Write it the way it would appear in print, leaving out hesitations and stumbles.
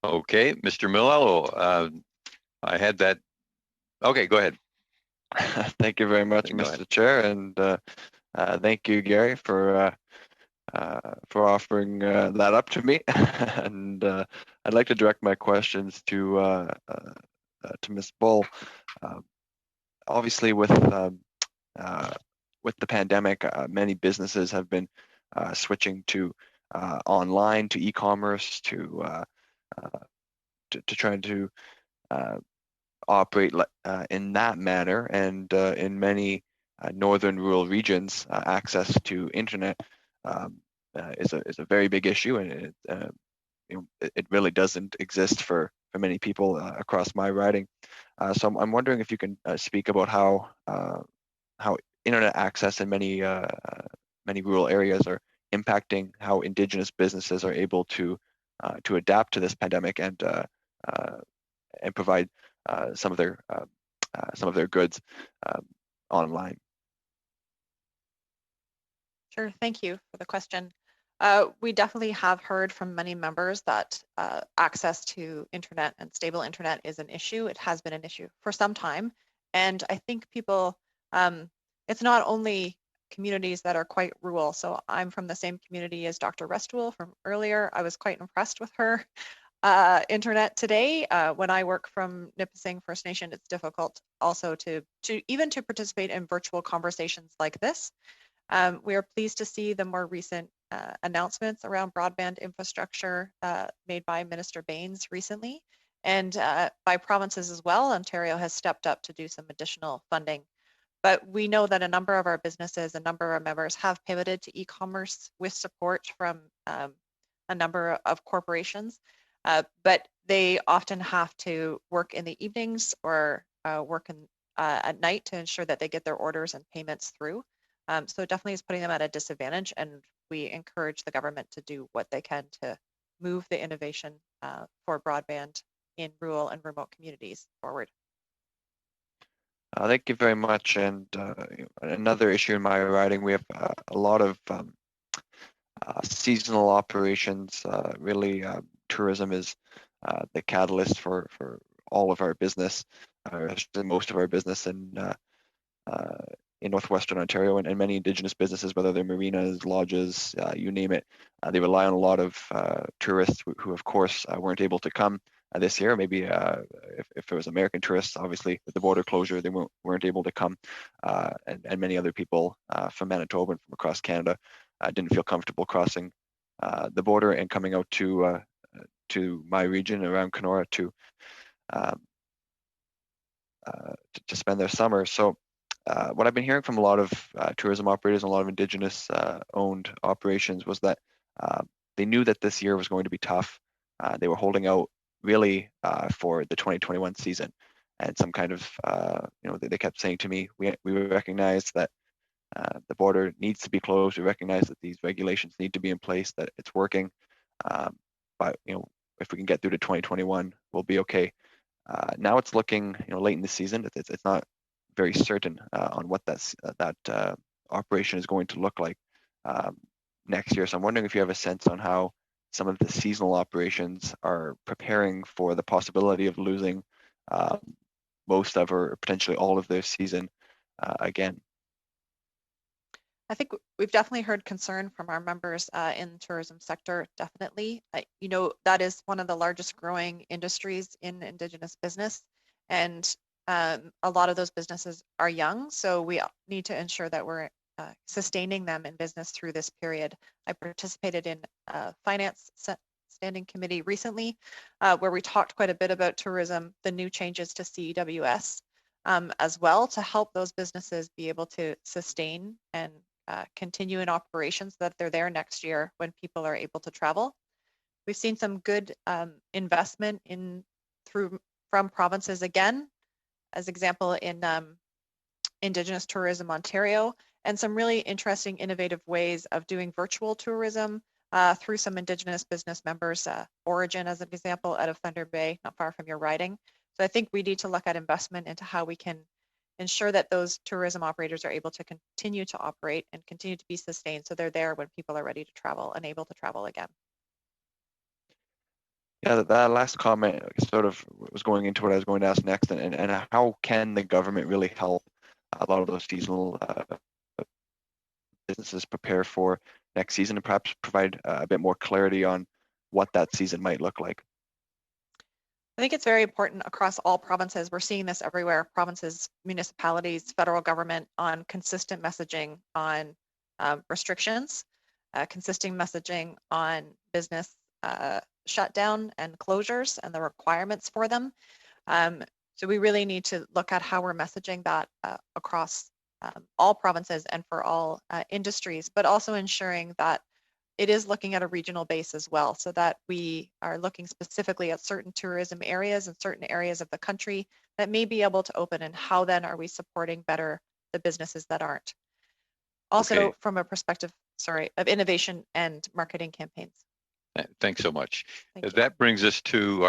Okay, Mr. Melillo, I had that. Okay, go ahead. Thank you very much, Go ahead. Mr. Chair, and thank you, Gary, for offering that up to me. And I'd like to direct my questions to Ms. Bull. Uh, Obviously, with the pandemic, many businesses have been switching to online, to e-commerce, to trying to operate in that manner. And in many northern rural regions, access to internet um, is a very big issue, and it really doesn't exist for many people across my riding. So I'm wondering if you can speak about how internet access in many rural areas are impacting how Indigenous businesses are able to adapt to this pandemic uh, and provide some of their goods um, online. Sure, thank you for the question. We definitely have heard from many members that access to internet and stable internet is an issue. It has been an issue for some time. And I think people, it's not only communities that are quite rural. So I'm from the same community as Dr. Restwell from earlier. I was quite impressed with her internet today. When I work from Nipissing First Nation, it's difficult also to even to participate in virtual conversations like this. We are pleased to see the more recent announcements around broadband infrastructure made by Minister Baines recently, and by provinces as well. Ontario has stepped up to do some additional funding. But we know that a number of our businesses, a number of our members have pivoted to e-commerce with support from a number of corporations, but they often have to work in the evenings or work at night to ensure that they get their orders and payments through. So it definitely is putting them at a disadvantage, and we encourage the government to do what they can to move the innovation for broadband in rural and remote communities forward. Thank you very much. And another issue in my riding, we have a lot of seasonal operations. Really, tourism is the catalyst for all of our business, most of our business in northwestern Ontario, and many Indigenous businesses, whether they're marinas, lodges, you name it. They rely on a lot of tourists who of course, weren't able to come this year. Maybe if it was American tourists, obviously with the border closure, they weren't able to come, and many other people from Manitoba and from across Canada didn't feel comfortable crossing the border and coming out to my region around Kenora um, to spend their summer. So what I've been hearing from a lot of tourism operators and a lot of Indigenous owned operations was that they knew that this year was going to be tough. They were holding out really for the 2021 season, and some kind of, they kept saying to me, we recognize that the border needs to be closed. We recognize that these regulations need to be in place, that it's working. But if we can get through to 2021, we'll be okay. Now it's looking, late in the season. It's not very certain on what that operation is going to look like next year. So I'm wondering if you have a sense on how some of the seasonal operations are preparing for the possibility of losing most of or potentially all of their season again. I think we've definitely heard concern from our members in the tourism sector, definitely. That is one of the largest growing industries in Indigenous business, and a lot of those businesses are young, so we need to ensure that we're sustaining them in business through this period. I participated in a finance standing committee recently where we talked quite a bit about tourism, the new changes to CEWS as well, to help those businesses be able to sustain and continue in operations so that they're there next year when people are able to travel. We've seen some good investment from provinces again, as example in Indigenous Tourism Ontario, and some really interesting innovative ways of doing virtual tourism through some Indigenous business members, Origin as an example out of Thunder Bay, not far from your riding. So I think we need to look at investment into how we can ensure that those tourism operators are able to continue to operate and continue to be sustained so they're there when people are ready to travel and able to travel again. Yeah, that last comment sort of was going into what I was going to ask next, and how can the government really help a lot of those seasonal businesses prepare for next season, and perhaps provide a bit more clarity on what that season might look like? I think it's very important across all provinces. We're seeing this everywhere, provinces, municipalities, federal government, on consistent messaging on restrictions, consistent messaging on business shutdown and closures and the requirements for them. So we really need to look at how we're messaging that across all provinces and for all industries, but also ensuring that it is looking at a regional base as well, so that we are looking specifically at certain tourism areas and certain areas of the country that may be able to open, and how then are we supporting better the businesses that aren't. Also, Okay. from a perspective, of innovation and marketing campaigns. Thanks so much. Thank you. That brings us to